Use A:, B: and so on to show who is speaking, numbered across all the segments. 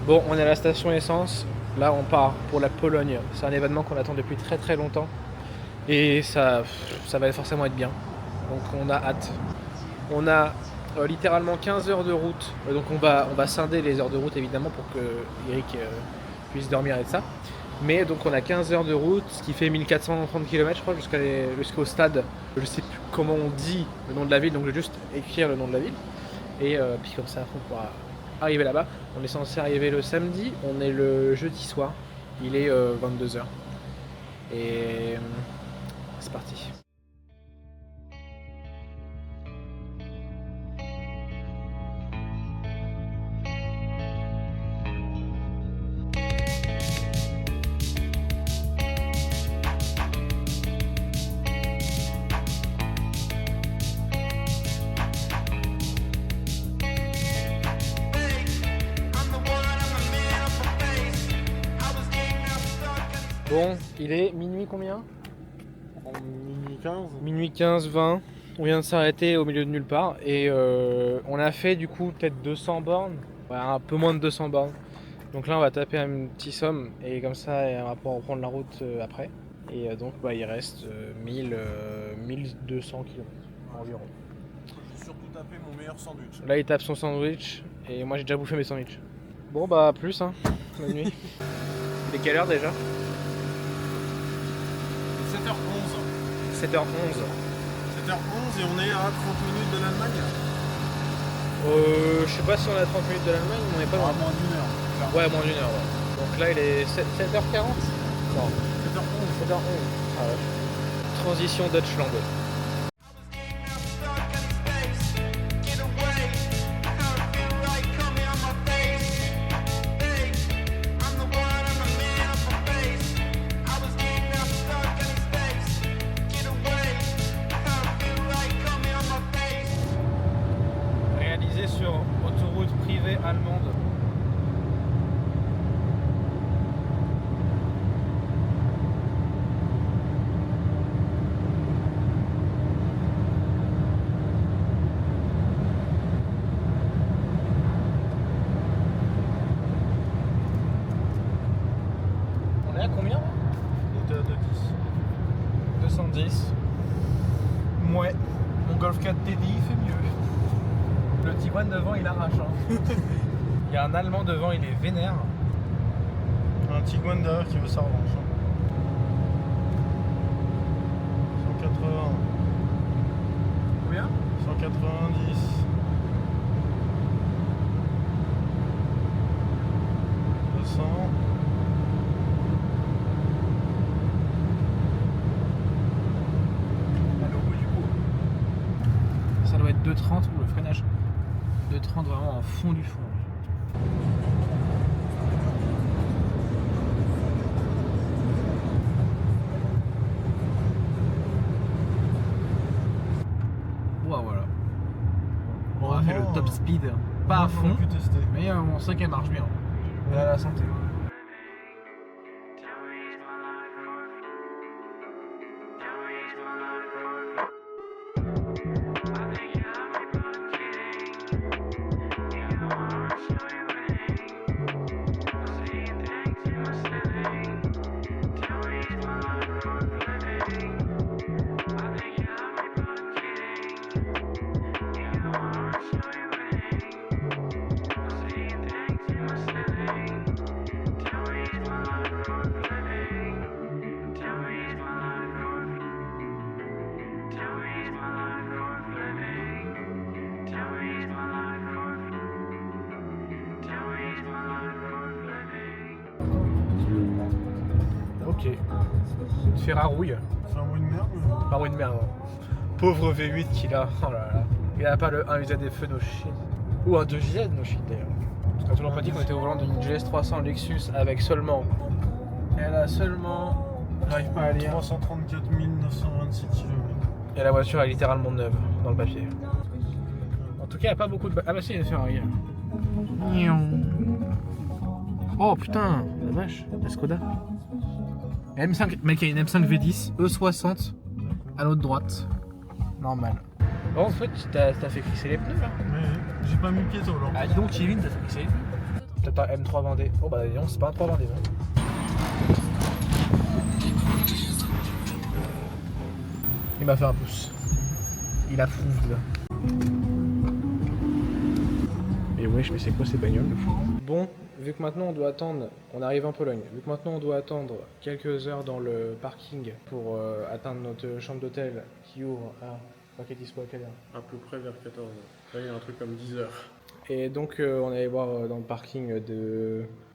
A: Bon, on est à la station essence. Là, on part pour la Pologne. C'est un événement qu'on attend depuis très très longtemps. Et ça va forcément être bien. Donc on a hâte. On a littéralement 15 heures de route. Donc on va scinder les heures de route évidemment pour que Eric puisse dormir et de ça. Mais donc on a 15 heures de route, ce qui fait 1430 km je crois jusqu'au stade. Je sais plus comment on dit le nom de la ville, donc je vais juste écrire le nom de la ville. Et puis comme ça on pourra arriver là-bas. On est censé arriver le samedi, on est le jeudi soir. Il est 22 heures. Et c'est parti. Bon, il est minuit combien?
B: Minuit 15.
A: Minuit 15, 20. On vient de s'arrêter au milieu de nulle part et on a fait du coup peut-être 200 bornes, ouais, un peu moins de 200 bornes. Donc là on va taper un petit somme et comme ça on va pouvoir reprendre la route après. Et donc bah, il reste 1200 km environ.
B: J'ai surtout tapé mon meilleur sandwich.
A: Là il tape son sandwich et moi j'ai déjà bouffé mes sandwichs. Bon bah plus hein, la nuit. Il est quelle heure déjà?
B: 7h11.
A: 7h11.
B: 7h11 et on est à 30 minutes de l'Allemagne.
A: Je sais pas si on est à 30 minutes de l'Allemagne, mais on est pas loin.
B: Moins d'une heure.
A: Ouais, moins d'une heure. Ouais. Donc là, il est 7h40. Non,
B: 7h11.
A: 7h11. Ah ouais. Transition Deutschland. Réalisé sur autoroute privée allemande. On est à combien là?
B: Moteur de 10.
A: 210. Ouais, mon Golf 4 TDI fait mieux. Le Tiguan devant il arrache. Hein. Il y a un Allemand devant, il est vénère.
B: Un Tiguan derrière qui veut sa revanche. 180.
A: Combien?
B: 190. 200.
A: Allez, au bout du bout. Ça doit être 2,30 ou le freinage. 2,30 vraiment en fond du fond. Wow, voilà. On a fait le top speed. Pas à fond,
B: Pu tester.
A: mais on sait qu'elle marche bien. Elle a la santé. Ok. Une Ferrarouille.
B: C'est un bruit de merde.
A: Pas bruit de merde. Pauvre V8 qu'il a. Oh là là. Il a pas le 1 UZFE no shit. Ou un 2JZ no shit d'ailleurs. Parce qu'on a toujours pas dit qu'on était au volant d'une GS300 Lexus avec seulement. Elle a seulement. J'arrive pas à lire.
B: 334 926 km.
A: Et la voiture est littéralement neuve dans le papier. En tout cas, il n'y a pas beaucoup de. Ah bah si, il y a une Ferrari. Oh putain, la vache, la Skoda. M5, mec, il y a une M5 V10, E60 à l'autre droite. Normal. Bon, en fait, t'as fait fixer les pneus là.
B: Mais j'ai pas mis le pied sur l'or.
A: Ah, dis donc, Kevin, t'as fait fixer les pneus. Peut-être un M3 Vendée. Oh bah non, c'est pas un 3 Vendée. Non. Il m'a fait un pouce. Il approuve là. Et wesh, mais c'est quoi ces bagnoles? Bon, vu que maintenant on doit attendre, on arrive en Pologne, vu que maintenant on doit attendre quelques heures dans le parking pour atteindre notre chambre d'hôtel qui ouvre à... Pas qu'elle dispo à quelle heure?
B: À peu près vers 14h. Là, il y a un truc comme 10h.
A: Et donc on allait voir dans le parking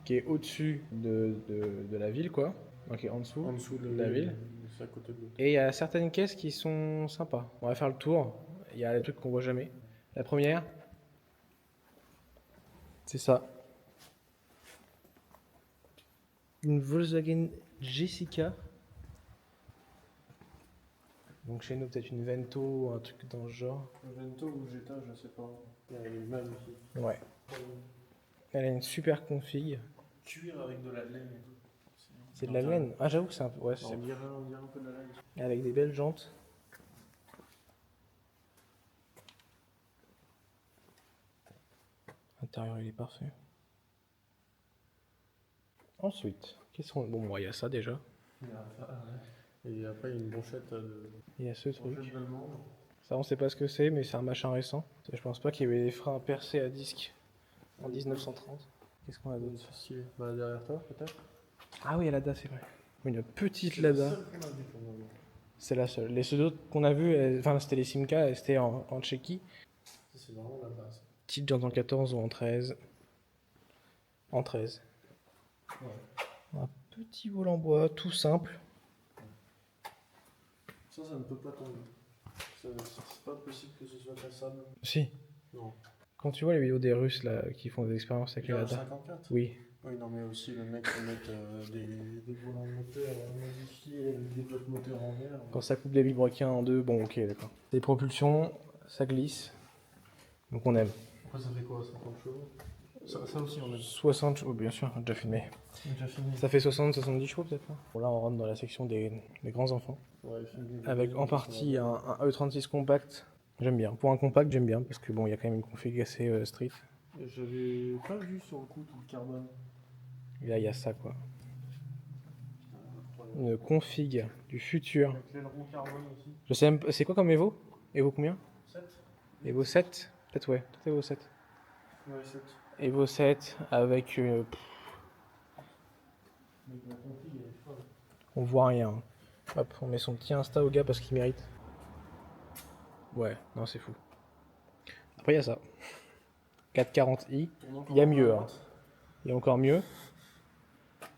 A: qui est au-dessus de la ville quoi, donc qui est en dessous
B: de
A: la ville.
B: C'est à côté de l'autre.
A: Et il y a certaines caisses qui sont sympas. On va faire le tour. Il y a des trucs qu'on voit jamais. La première, c'est ça. Une Volkswagen Jessica. Donc chez nous peut-être une Vento ou un truc dans le genre.
B: Vento ou Jetta, je sais pas. Il y a les mêmes aussi.
A: Ouais. Elle a une super config.
B: Cuir avec de la laine et tout.
A: C'est de la laine. Ah j'avoue que c'est un peu... Ouais,
B: On dirait un peu de la laine.
A: avec des belles jantes. L'intérieur il est parfait. Ensuite, qu'est-ce qu'on... Bon, il y a ça déjà.
B: Et après, il y a une brochette
A: Il y a ce truc.
B: d'allemand.
A: Ça, on sait pas ce que c'est, mais c'est un machin récent. Je pense pas qu'il y avait des freins percés à disque en 1930. Qu'est-ce qu'on a d'autre?
B: Stylé. Bah, derrière toi, peut-être.
A: Ah oui, Lada, c'est vrai. Une petite Lada. C'est la seule. Les deux autres qu'on a vus, enfin, c'était les Simca, c'était en Tchéquie.
B: C'est vraiment la base.
A: Petite jante en 14 ou en 13. En 13.
B: Ouais.
A: Un petit volant bois, tout simple.
B: Ça ne peut pas tomber. C'est pas possible que ce soit cassable.
A: Si.
B: Non.
A: Quand tu vois les vidéos des Russes là, qui font des expériences avec les
B: Le
A: Lada.
B: 54.
A: Oui.
B: Oui, non, mais aussi le mec qui met des volants de moteur modifiés, des blocs moteurs en verre.
A: Quand ça coupe les vilebrequins en deux, bon ok d'accord. Les propulsions, ça glisse. Donc on aime.
B: Après, ça fait quoi, 50 chevaux ça aussi, on aime.
A: 60 chevaux, bien sûr, on a déjà filmé.
B: Déjà fini.
A: Ça fait 60-70 chevaux peut-être. Bon, là on rentre dans la section des grands enfants.
B: Ouais, fini.
A: Avec en partie un E36 compact. J'aime bien. Pour un compact, j'aime bien parce que bon, il y a quand même une config assez street.
B: J'avais pas vu sur le coup tout le carbone.
A: Et là, il y a ça quoi. Une config du futur.
B: Avec l'aileron carbone aussi.
A: Je sais même pas, c'est quoi comme Evo? Evo combien?
B: 7.
A: Evo 7? Peut-être ouais, peut-être Evo 7.
B: Ouais, 7.
A: Evo 7 avec...
B: Mais la config, elle est folle.
A: on voit rien. Hop, on met son petit Insta au gars parce qu'il mérite. Ouais, non c'est fou. Après il y a ça. 440i. Il y a mieux. Hein. Il y a encore mieux.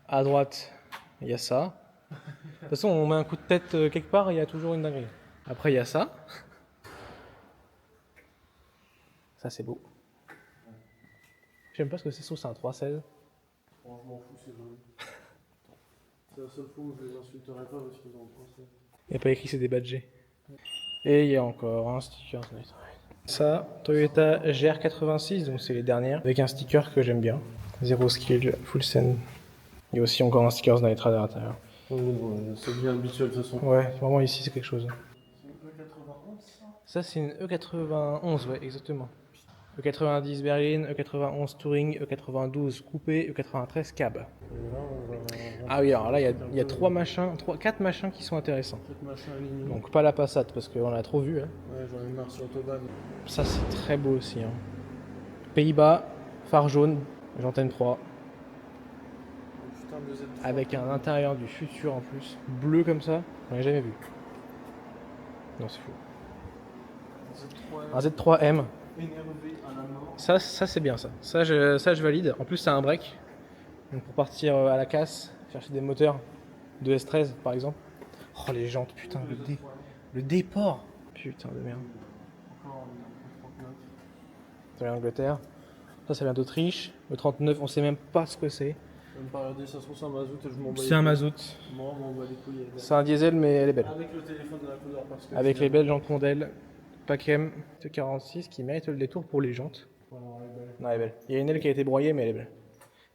A: À droite, il y a ça. De toute façon, on met un coup de tête quelque part, il y a toujours une dinguerie. Après, il y a ça. Ça, c'est beau. J'aime pas ce que c'est, sauf c'est un 316.
B: Franchement, fou, c'est joli. C'est la seule fois où je les insulterai pas parce qu'ils ont français.
A: Il n'y a pas écrit c'est des badgés. Et il y a encore un sticker. Ça, Toyota GR86, donc c'est les dernières, avec un sticker que j'aime bien. Zero skill, full send. Il y a aussi encore un sticker Nitrad à l'intérieur.
B: C'est bien habituel de toute façon.
A: Ouais, vraiment ici c'est quelque chose.
B: C'est une E91 ça?
A: Ça c'est une E91, ouais, exactement. E90 berline, E91 touring, E92 coupé, E93 cab. Ah oui, alors là il y a 4 machins qui sont intéressants.
B: 4 machins alignés.
A: Donc pas la Passat parce qu'on l'a trop vu. Hein.
B: Ouais, j'en ai marre sur Autobahn.
A: Ça c'est très beau aussi. Hein. Pays-Bas, phare jaune, j'antenne 3.
B: Putain de Z3.
A: Avec un intérieur du futur en plus, bleu comme ça, j'en ai jamais vu. Non c'est fou.
B: Z3M.
A: Un Z3M,
B: Énervé à la mort.
A: ça c'est bien ça. Ça je valide. En plus c'est un break. Donc pour partir à la casse, chercher des moteurs de S13 par exemple. Oh les jantes, putain, le déport. Putain de merde.
B: Encore en 39.
A: Ça vient d'Angleterre. Ça vient d'Autriche. Le 39, on sait même pas ce que c'est.
B: Même pas regarder, ça se trouve c'est un mazout et je m'en bats les
A: C'est un
B: couilles.
A: mazout.
B: Moi, on m'en bat les couilles. elle est belle.
A: C'est un diesel mais elle est belle.
B: Avec le téléphone de la couleur parce que.
A: Avec les belles jantes rondelles. Pacem T46 qui mérite le détour pour les jantes.
B: Voilà, elle est belle.
A: Non, elle est belle. Il y a une aile qui a été broyée mais elle est belle.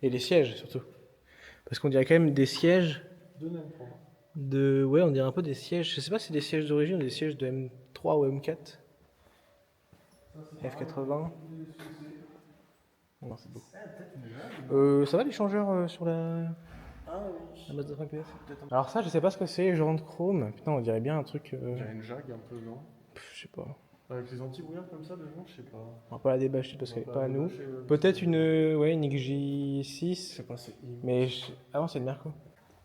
A: Et les sièges surtout. Parce qu'on dirait quand même des sièges
B: Deux n'aiment pas.
A: de... Ouais, on dirait un peu des sièges. Je sais pas si c'est des sièges d'origine ou des sièges de M3 ou M4. F80. Non, c'est beau.
B: Peut-être une jague.
A: Ça va l'échangeur sur la
B: Oui.
A: base de 5 PS?
B: Peut-être un...
A: Alors ça, je sais pas ce que c'est, genre de chrome. Putain, on dirait bien un truc...
B: Il y a une jague un peu, non?
A: je sais pas.
B: Avec les anti-brouillards comme ça devant, je sais pas.
A: On va pas la débâcher parce
B: On
A: qu'elle
B: va
A: est
B: pas
A: pas à
B: la
A: nous.
B: débâcher, ouais,
A: Peut-être
B: c'est-
A: une
B: Je
A: XJ6.
B: sais pas, c'est
A: Mais ah non, c'est une Merco.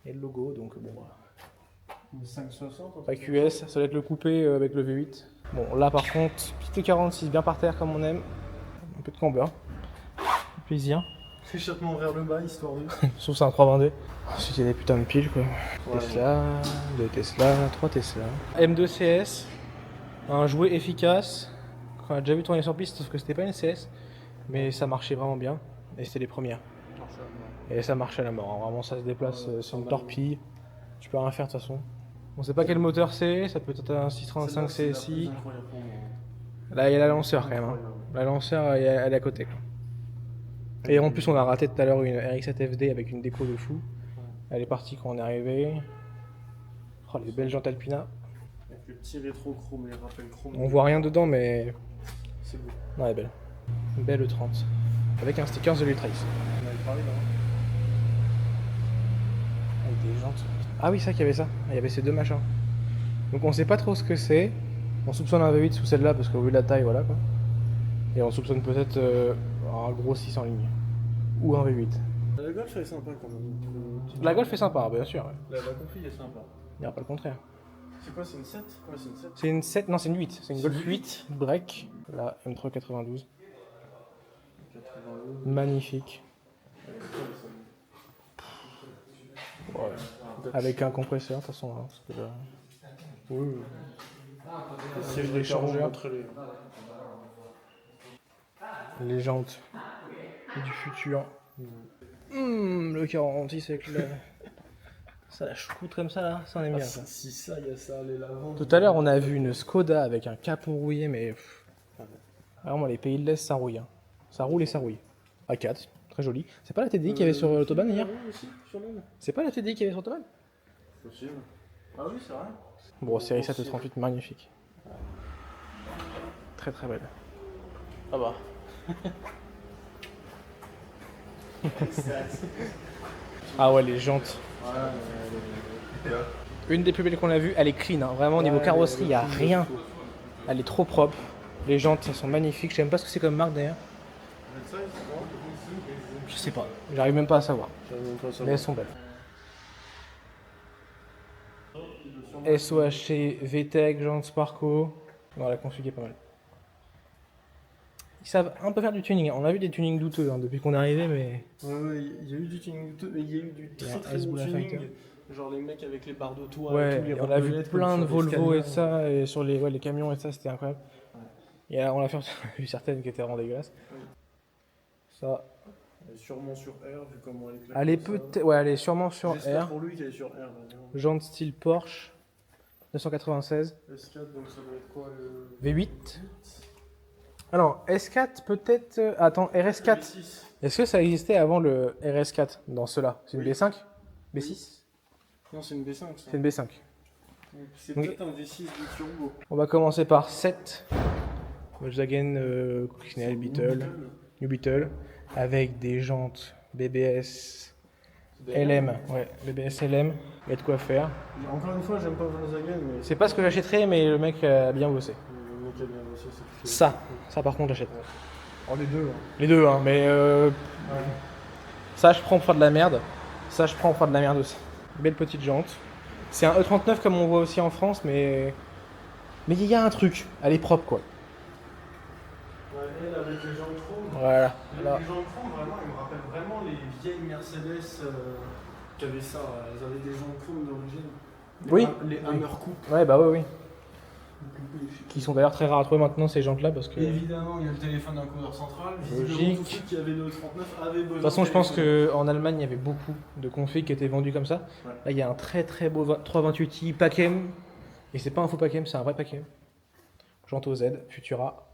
A: Et le logo, donc bon.
B: une 560.
A: Pas QS, ça doit être le coupé avec le V8. Bon, là par contre, petite 46 bien par terre comme on aime. Un peu de camber. Plaisir.
B: Échappement vers le bas, histoire de.
A: Sauf c'est un 320D. Ensuite, il y a des putains de piles quoi.
B: Ouais,
A: Tesla, 2 Tesla, 3 Tesla. M2 CS, un jouet efficace. On a déjà vu tourner sur piste, sauf que c'était pas une CS. Mais ça marchait vraiment bien. Et c'était les premières. Et ça marche à la mort, hein. Vraiment ça se déplace, c'est une torpille, tu peux rien faire de toute façon. On sait pas quel moteur c'est, ça peut être un 635 CSI. Là il y a la lanceur quand même, hein. La lanceur elle est à côté quoi. Et en plus on a raté tout à l'heure une RX-7 FD avec une déco de fou. Elle est partie quand on est arrivé. Oh les belles jantes Alpina.
B: Avec le petit rétro chrome, les rappels chrome.
A: On voit rien dedans mais...
B: C'est beau.
A: Non elle est belle. Une belle E30. Avec un sticker de l'Ultrace.
B: On avait parlé là.
A: Avec des jantes. Ah oui, c'est vrai qu'il y avait ça. Il y avait ces deux machins. Donc on sait pas trop ce que c'est. On soupçonne un V8 sous celle-là parce qu'au vu de la taille, voilà quoi. Et on soupçonne peut-être un gros 6 en ligne. Ou un V8.
B: La Golf elle est sympa quand même.
A: La Golf est sympa, bien sûr. Ouais.
B: La config est sympa.
A: Il n'y a pas le contraire.
B: C'est quoi, c'est une 7? Ouais, c'est une 7.
A: C'est une 7, non c'est une 8. C'est une
B: C'est
A: Golf
B: une
A: 8 break. La M3 92.
B: 92.
A: Magnifique. Ouais. Avec un compresseur de toute façon. Hein, parce que là...
B: Oui.
A: C'est les chargeurs. Les jantes du futur. Le 46 avec le... Ça la choucroute comme ça là, ça on aime bien ça.
B: Si ça, il y a ça, les lavandes.
A: Tout à l'heure on a vu une Skoda avec un capot rouillé mais... Vraiment les pays de l'Est ça rouille. Hein. Ça roule et ça rouille. A4, très joli. C'est pas la TDI qu'il y avait sur l'autobahn hier?
B: Oui, aussi, sur l'île.
A: C'est pas la TDI qu'il y avait sur l'autobahn?
B: Possible. Ah oui, c'est vrai.
A: Bon, série 738, magnifique. Très très belle.
B: Ah bah.
A: Ah ouais, les jantes. Une des plus belles qu'on a vues, elle est clean, hein. Vraiment au niveau carrosserie, il n'y a rien. Elle est trop propre. Les jantes, elles sont magnifiques. Je sais même pas ce que c'est comme marque d'ailleurs. Je sais pas, j'arrive même pas à savoir. Mais elles sont belles. SOHC, VTEC, jantes Sparco. Non, la config est pas mal. Ils savent un peu faire du tuning. On a vu des tunings douteux hein, depuis qu'on est arrivé, mais.
B: Ouais, il y a eu du tuning, mais il y a eu du
A: Il y a
B: très
A: un
B: très bon
A: Hezbollah
B: tuning.
A: Fighter.
B: Genre les mecs avec les barres de toit,
A: Ouais,
B: et tout, les
A: et on a vu
B: rebellettes,
A: plein de
B: comme sur les
A: Volvo et
B: scanners.
A: ça, et sur les, ouais, les camions et ça, c'était incroyable. Et on a vu certaines qui étaient vraiment dégueulasses.
B: Oui.
A: Ça.
B: Elle est sûrement sur R, vu comment elle est claquée.
A: Elle est
B: comme ça.
A: peut-être. Ouais, elle est sûrement sur
B: J'espère
A: R.
B: pour lui qu'elle est sur R. D'ailleurs.
A: Jante style Porsche. 996.
B: S4, donc ça doit être quoi le.
A: V8. Alors, S4 peut-être. Attends, RS4.
B: V6.
A: Est-ce que ça existait avant le RS4 dans ceux-là? C'est une
B: Oui.
A: B5? B6?
B: Non, c'est une V5 ça.
A: C'est une B5.
B: C'est
A: Donc-
B: peut-être un V6 du turbo.
A: On va commencer par 7. Volkswagen Coccinelle Beetle. New Beetle. Avec des jantes BBS LM. Ouais, BBS LM. Il y a de quoi faire.
B: Encore une fois, j'aime pas Volkswagen, mais.
A: C'est pas ce que j'achèterais, mais le mec a bien bossé.
B: Le mec a bien bossé, c'est
A: Ça par contre j'achète.
B: Oh, les deux, hein.
A: Les deux, hein, mais ça je prends pour faire de la merde. Ça je prends pour faire de la merde aussi. Belle petite jante. C'est un E39 comme on voit aussi en France, mais il y a un truc. Elle est propre quoi.
B: Ouais, elle avec les jantes chrome.
A: Voilà.
B: Les
A: Là.
B: jantes chrome, vraiment, ils me rappellent vraiment les vieilles Mercedes qui avaient ça. Elles avaient des jantes chrome d'origine.
A: Oui.
B: Les Hammer Coupe.
A: Ouais bah oui. Qui sont d'ailleurs très rares à trouver maintenant ces jantes là parce que. De
B: Évidemment, il y a le téléphone d'un codeur central. Visiblement,
A: Logique.
B: tous ceux qui avaient le 39 avaient besoin.
A: toute façon je pense qu'en Allemagne il y avait beaucoup de configs qui étaient vendus comme ça.
B: Ouais.
A: Là il y a un très très beau 328i Pacem. Et c'est pas un faux Pacem, c'est un vrai Pacem. Jante OZ, Futura.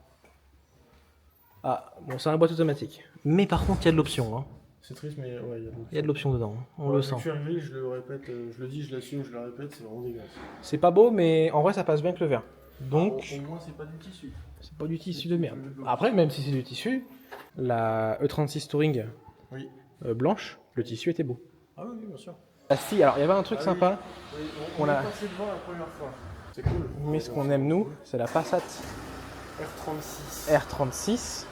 A: Ah, bon c'est un boîte automatique. Mais par contre il y a de l'option. Hein.
B: C'est triste, mais ouais, il y a
A: Il y a de l'option dedans, on le sent.
B: Je suis arrivé, je le répète, je le dis, je l'assume, je le répète, c'est vraiment dégueulasse.
A: C'est pas beau, mais en vrai ça passe bien avec le verre. Donc,
B: Au moins, c'est pas du tissu.
A: c'est pas du tissu de merde. Après, même si c'est du tissu, la E36 Touring
B: Oui.
A: blanche, le tissu était beau.
B: Ah oui, bien sûr.
A: Ah si, alors il y avait un truc sympa.
B: Oui,
A: On
B: on
A: a-
B: est passé devant la première fois. C'est cool.
A: Mais ce qu'on aime nous, c'est la Passat
B: R36.
A: R36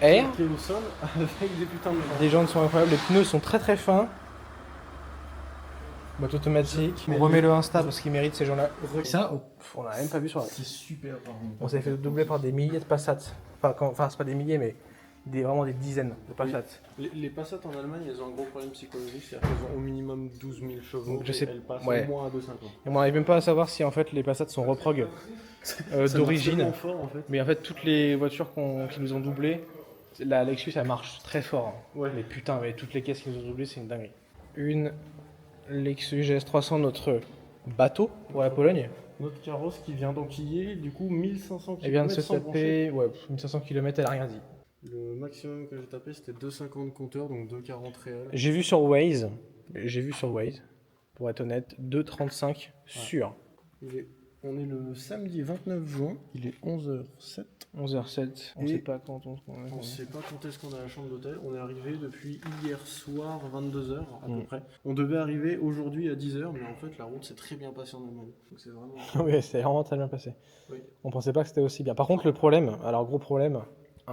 A: R.
B: Qui est au sol avec des putains de gens.
A: Les jantes sont incroyables, les pneus sont très très fins. Boîte automatique. On remet le Insta parce qu'il mérite ces gens-là. Ça, on l'a même pas vu sur la.
B: C'est super par contre.
A: On s'est fait doubler par des milliers de Passat. Enfin, c'est pas des milliers, mais vraiment des dizaines de Passat.
B: Les Passat en Allemagne, elles ont un gros problème psychologique, c'est-à-dire qu'elles ont au minimum 12 000 chevaux.
A: Donc, je
B: et
A: sais-
B: elles passent
A: ouais.
B: au moins à 2,50.
A: Et on n'arrive même pas à savoir si en fait les Passat sont reprog d'origine.
B: tellement fort en fait.
A: Mais en fait, toutes les voitures qui nous ont doublé, la Lexus elle marche très fort. Hein.
B: Ouais.
A: Mais putain, mais toutes les caisses qui nous ont doublé, c'est une dinguerie. Une Lexus GS300, notre bateau pour la Pologne.
B: Notre carrosse qui vient d'enquiller, du coup 1500 km.
A: Elle vient de se
B: sans brancher.
A: taper 1500 km, elle a rien dit.
B: Le maximum que j'ai tapé c'était 2,50 compteurs, donc 2,40 réels.
A: J'ai vu sur Waze, pour être honnête, 2,35 sûr.
B: On est le samedi 29 juin, il est 11h07.
A: 11h07, on
B: Et
A: sait pas quand on...
B: On sait pas quand est-ce qu'on a la chambre d'hôtel. On est arrivé depuis hier soir 22h à peu près. On devait arriver aujourd'hui à 10h, mais en fait la route s'est très bien passée en Allemagne. Donc c'est vraiment...
A: Oui, c'est vraiment très bien passé.
B: Oui.
A: On pensait pas que c'était aussi bien. Par contre, le problème, alors gros problème,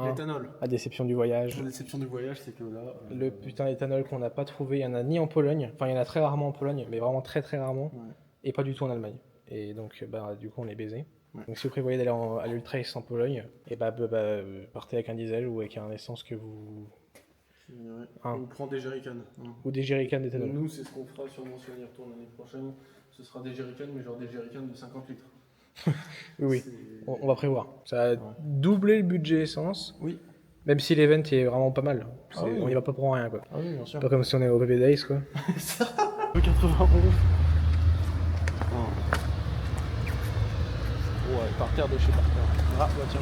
B: L'éthanol.
A: la déception du voyage.
B: La déception du voyage, c'est que là...
A: Le putain d'éthanol qu'on n'a pas trouvé, il y en a ni en Pologne, enfin il y en a très rarement en Pologne, mais vraiment très très rarement,
B: Ouais.
A: et pas du tout en Allemagne. Et donc du coup on est baisé.
B: Ouais.
A: Donc si vous prévoyez d'aller à l'Ultrace en Pologne, et partez avec un diesel ou avec un essence que vous...
B: Ouais.
A: Hein.
B: On prend des jerrycans.
A: ou des jerrycans d'éthanol.
B: Nous, c'est ce qu'on fera sûrement si on y retourne l'année prochaine. Ce sera des jerrycans, mais genre des jerrycans de 50 litres.
A: Oui,
B: C'est-
A: on va prévoir. Ça a doublé le budget essence,
B: Oui.
A: même si l'event est vraiment pas mal.
B: Ah oui.
A: On y va pas pour rien quoi.
B: Ah oui, bien sûr.
A: Pas comme si on est au PB Days quoi.
B: 91. Ouais, par terre de chez par terre. Ah, bah tiens.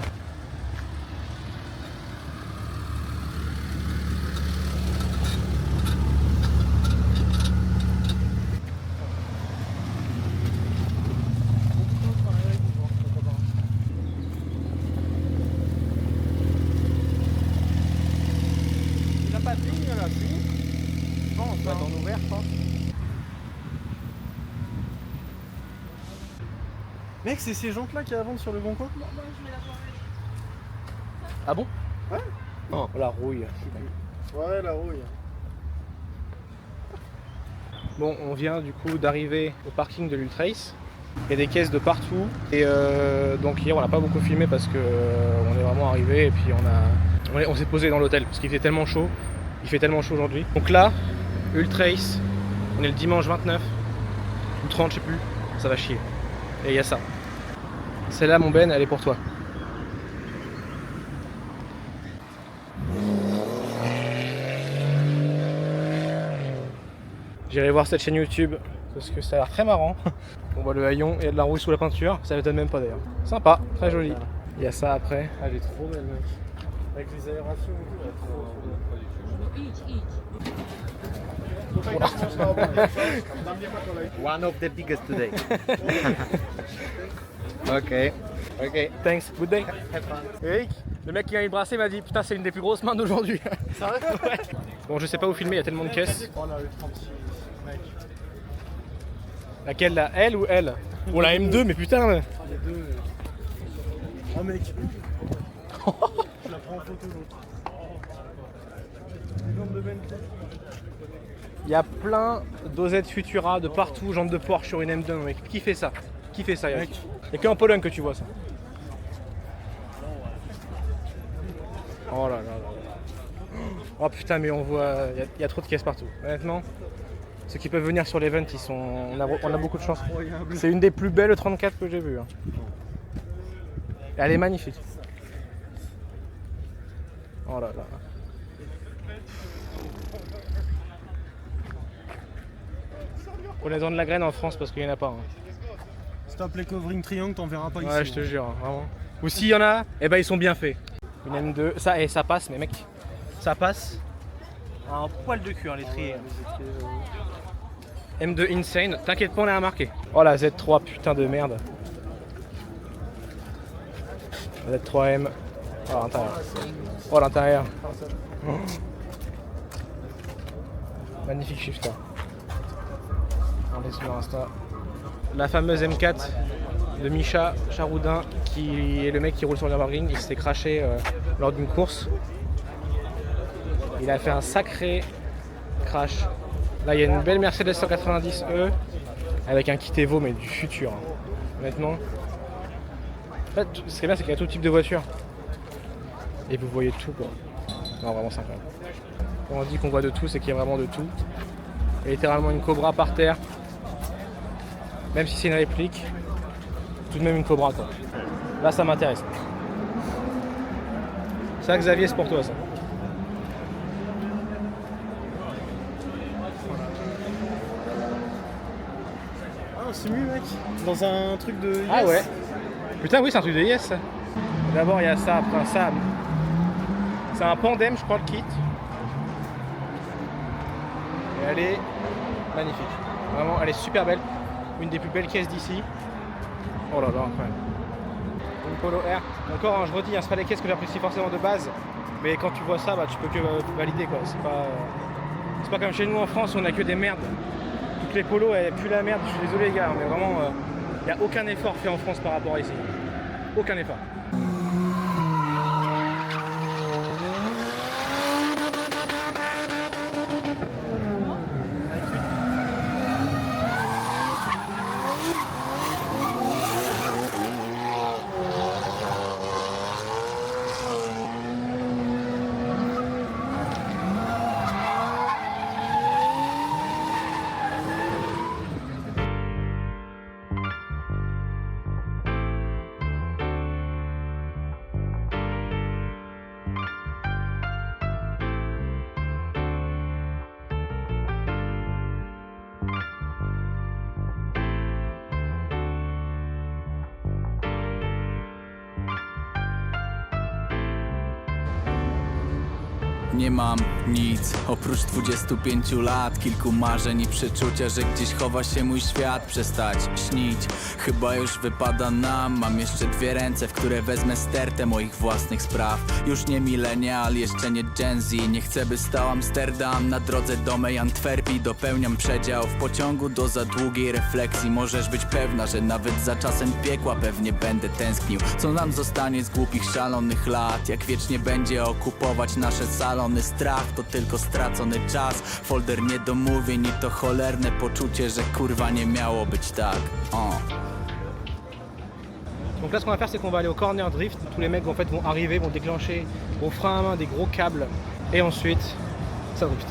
A: Il n'a pas de ligne là, si. Bon, on va en ouvert, je pense.
B: Mec, c'est ces jantes-là qui vendent sur le bon coin.
A: Ah bon?
B: Ouais.
A: Oh, la rouille.
B: Ouais, la rouille.
A: Bon, on vient du coup d'arriver au parking de l'Ultrace. Il y a des caisses de partout. Et donc hier, on n'a pas beaucoup filmé parce que on est vraiment arrivé et puis on s'est posé dans l'hôtel parce qu'il fait tellement chaud. Il fait tellement chaud aujourd'hui. Donc là, Ultrace, on est le dimanche 29 ou 30, je sais plus. Ça va chier. Et il y a ça. Celle-là, mon Ben, elle est pour toi. J'irai voir cette chaîne YouTube parce que ça a l'air très marrant. On voit le haillon, il y a de la rouille sous la peinture, ça m'étonne même pas d'ailleurs. Sympa, très joli. Il y a ça après.
B: Elle est trop belle, mec. Avec les aérations et tout, elle est trop
C: One of the biggest today.
A: Ok, thanks, good day. Eric, le mec qui vient me brasser m'a dit putain c'est une des plus grosses mains d'aujourd'hui.
B: C'est vrai?
A: Ouais. Bon je sais pas où filmer, il y a tellement de caisses.
B: Oh là, le 36, mec.
A: Laquelle la L ou L? Bon la M2 mais putain
B: Les deux. Oh mec. Je la prends en photo l'autre. Les jambes de Bentley.
A: il y a plein d'osettes Futura de partout, jantes de Porsche sur une M2 mec. Qui fait ça? Qui fait ça Eric? Il n'y a qu'en Pologne que tu vois ça. Oh là là là. Oh putain mais on voit, il y a trop de caisses partout. Honnêtement, ceux qui peuvent venir sur l'event, on a beaucoup de chance.
B: Incroyable.
A: C'est une des plus belles 34 que j'ai vues. Hein. Elle est magnifique. Oh là là. Prenez-en de la graine en France parce qu'il n'y en a pas. Hein.
B: Si t'as appelé covering triangle, t'en verras pas ici.
A: Ouais, je te jure, hein, vraiment. Ou s'il y en a, eh ben ils sont bien faits. Une M2, ça passe, mais mec, ça passe. Un poil de cul, hein, l'étrier. M2 Insane, t'inquiète pas, on a marqué. Oh la Z3, putain de merde. La Z3M, Oh, l'intérieur. Oh, l'intérieur. Oh. Magnifique shifter. On est sur Insta. La fameuse M4 de Micha Charoudin, qui est le mec qui roule sur le Nürburgring. Il s'est crashé lors d'une course. Il a fait un sacré crash. Là, il y a une belle Mercedes 190E avec un kit Evo, mais du futur. Hein. Honnêtement. En fait, ce qui est bien, c'est qu'il y a tout type de voiture. Et vous voyez tout, quoi. Non, vraiment, c'est incroyable. Quand on dit qu'on voit de tout, c'est qu'il y a vraiment de tout. Il y a littéralement une Cobra par terre. Même si c'est une réplique, tout de même une Cobra, quoi. Là, ça m'intéresse. Ça, Xavier, c'est pour toi, ça.
B: Ah, c'est mieux, mec. Dans un truc de yes.
A: Ah ouais. Putain, oui, c'est un truc de yes, ça. D'abord, il y a ça, après ça. C'est un Pandem, je crois, le kit. Et elle est magnifique. Vraiment, elle est super belle. Une des plus belles caisses d'ici. Oh là là, incroyable. Une Polo R. Encore, hein, je redis, hein, c'est pas les caisses que j'apprécie forcément de base. Mais quand tu vois ça, bah, tu peux que valider, quoi. C'est pas comme chez nous en France où on a que des merdes. Toutes les polos, elles puent la merde. Je suis désolé, les gars, mais vraiment, il n'y a aucun effort fait en France par rapport à ici. Aucun effort.
C: Nie mam nic oprócz 25 lat, kilku marzeń i przeczucia, że gdzieś chowa się mój świat. Przestać śnić, chyba już wypada nam. Mam jeszcze dwie ręce, w które wezmę stertę moich własnych spraw. Już nie milenial, jeszcze nie Gen Z. Nie chcę, by stał Amsterdam na drodze do mej Antwerpii. Dopełniam przedział w pociągu do za długiej refleksji. Możesz być pewna, że nawet za czasem piekła pewnie będę tęsknił. Co nam zostanie z głupich, szalonych lat? Jak wiecznie będzie okupować nasze salony? Strach to tylko stracony czas. Folder niedomówień i to cholerne poczucie, że kurwa nie miało być tak.
A: Donc là, ce qu'on va faire, c'est qu'on va aller au corner drift. Tous les mecs en fait vont arriver, vont déclencher au frein à main des gros câbles. Et ensuite, ça drift.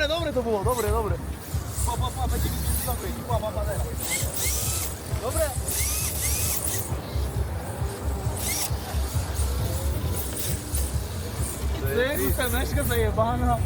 A: Dobre to było, dobre. Będzie mi dobre. Dobre. Ty, ta myszka zajebana.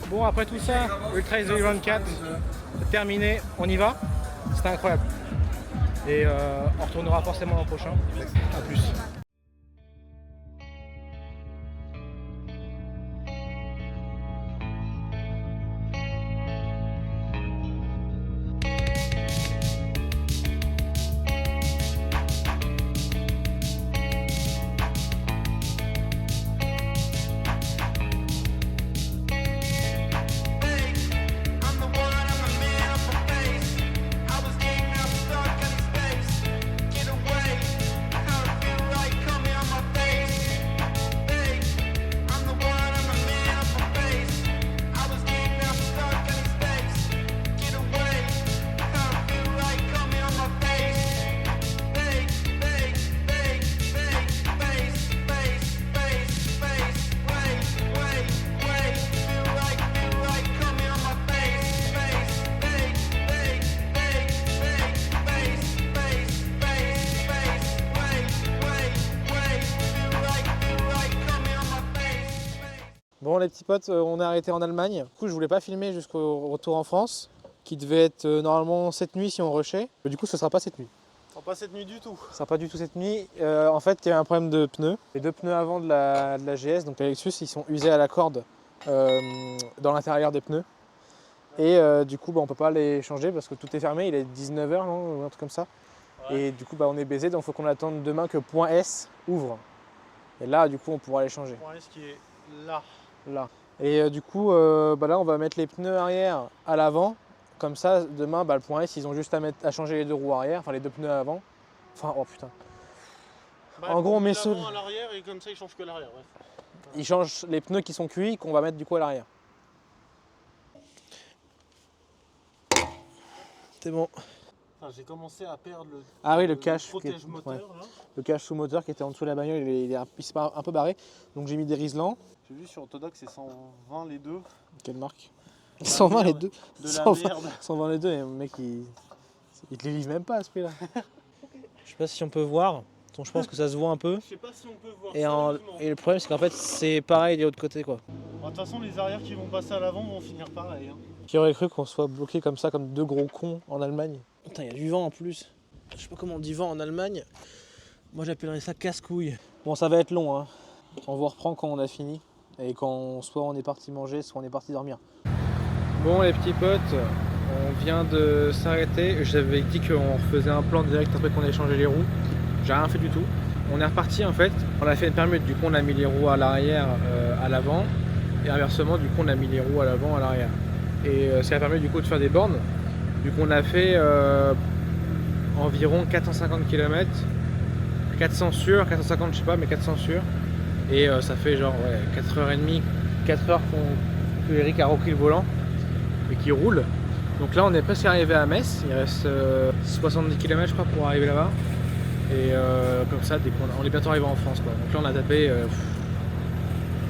A: Bon, après tout ça, Ultra Trail 24, terminé, on y va. C'était incroyable. Et on retournera forcément l'an prochain. A plus. Bon les petits potes, on est arrêté en Allemagne. Du coup je voulais pas filmer jusqu'au retour en France, qui devait être normalement cette nuit si on rushait. Mais du coup ce sera pas cette nuit.
B: Ce sera pas cette nuit du tout.
A: Ce sera pas du tout cette nuit. En fait il y a un problème de pneus. Les deux pneus avant de la GS, donc la Lexus, ils sont usés à la corde dans l'intérieur des pneus. Et du coup on peut pas les changer parce que tout est fermé, il est 19h ou un truc comme ça. Ouais. Et du coup on est baisé, donc il faut qu'on attende demain que point S ouvre. Et là du coup on pourra les changer.
B: Point S qui est là.
A: Là. Et du coup, là on va mettre les pneus arrière à l'avant. Comme ça, demain, le point S, ils ont juste à changer les deux roues arrière, enfin les deux pneus avant. Enfin, oh putain.
B: En gros, on met ceux à l'arrière et comme ça, ils changent que l'arrière. Ouais.
A: Ils changent les pneus qui sont cuits qu'on va mettre du coup à l'arrière. C'est bon.
B: Enfin, j'ai commencé à perdre
A: le cache
B: protège-moteur.
A: Ouais. Le cache sous moteur qui était en dessous de la bagnole, il s'est un peu barré. Donc j'ai mis des Riesland.
B: J'ai vu sur Autodoc, c'est 120 les deux.
A: Quelle marque? 120 les deux.
B: De la merde.
A: 120 les deux, et le mec il te les livre même pas à ce prix-là. Je sais pas si on peut voir. Je pense que ça se voit un peu.
B: Je sais pas si on peut voir.
A: Et le problème c'est qu'en fait c'est pareil de l'autre côté quoi.
B: De toute façon les arrières qui vont passer à l'avant vont finir pareil. Hein.
A: Qui aurait cru qu'on soit bloqué comme ça, comme deux gros cons en Allemagne. Putain, il y a du vent en plus. Je sais pas comment on dit vent en Allemagne. Moi j'appellerais ça casse-couille. Bon ça va être long hein. On vous reprend quand on a fini. Et quand soit on est parti manger, soit on est parti dormir. Bon les petits potes, On vient de s'arrêter. J'avais dit qu'on refaisait un plan direct après qu'on ait changé les roues. J'ai rien fait du tout. On est reparti en fait. On a fait une permute. Du coup, on a mis les roues à l'arrière, à l'avant. Et inversement, du coup, on a mis les roues à l'avant, à l'arrière. Et ça a permis du coup de faire des bornes. Du coup, on a fait environ 450 km. 400 sur, 450 je sais pas, mais 400 sur. Et ça fait genre 4h30, 4h que Eric a repris le volant et qui roule. Donc là on est presque arrivé à Metz, il reste 70 km je crois pour arriver là-bas. Et comme ça, on est bientôt arrivé en France quoi. Donc là on a tapé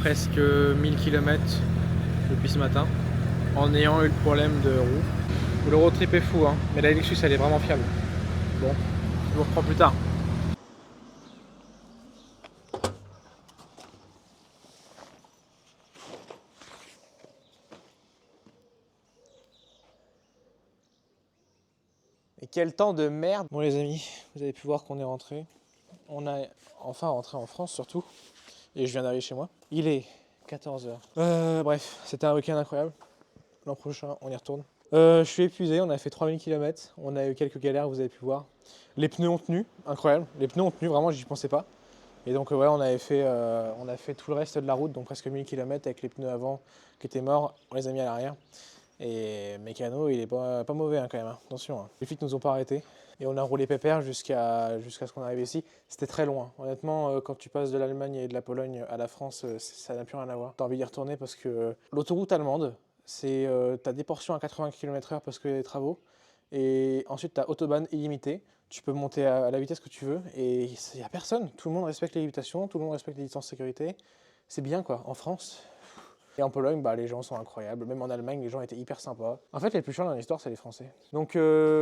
A: presque 1000 km depuis ce matin en ayant eu le problème de roue. Le road trip est fou hein, mais la Lexus elle est vraiment fiable. Bon, je vous reprends plus tard. Et quel temps de merde. Bon les amis, vous avez pu voir qu'on est rentré. On a enfin rentré en France surtout. Et je viens d'arriver chez moi. Il est 14h. Bref, c'était un week-end incroyable. L'an prochain, on y retourne. Je suis épuisé, on a fait 3000 km. On a eu quelques galères, vous avez pu voir. Les pneus ont tenu, incroyable. Les pneus ont tenu, vraiment, j'y pensais pas. Et donc ouais, on a fait tout le reste de la route, donc presque 1000 km avec les pneus avant qui étaient morts. On les a mis à l'arrière. Et mécano, il est pas mauvais hein, quand même, hein. Attention. Hein. Les flics nous ont pas arrêtés. Et on a roulé pépère jusqu'à ce qu'on arrive ici. C'était très loin. Honnêtement, quand tu passes de l'Allemagne et de la Pologne à la France, ça n'a plus rien à voir. T'as envie d'y retourner parce que l'autoroute allemande, t'as des portions à 80 km/h parce qu'il y a des travaux. Et ensuite, t'as autobahn illimité. Tu peux monter à la vitesse que tu veux. Et il n'y a personne. Tout le monde respecte les limitations. Tout le monde respecte les distances de sécurité. C'est bien quoi. En France... Et en Pologne, les gens sont incroyables. Même en Allemagne, les gens étaient hyper sympas. En fait, les plus chiants dans l'histoire, c'est les Français. Donc,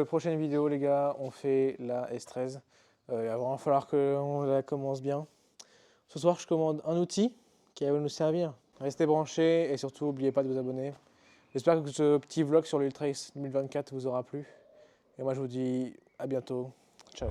A: prochaine vidéo, les gars, on fait la S13. Il va falloir qu'on la commence bien. Ce soir, je commande un outil qui va nous servir. Restez branchés et surtout, n'oubliez pas de vous abonner. J'espère que ce petit vlog sur l'Ultra X 2024 vous aura plu. Et moi, je vous dis à bientôt. Ciao.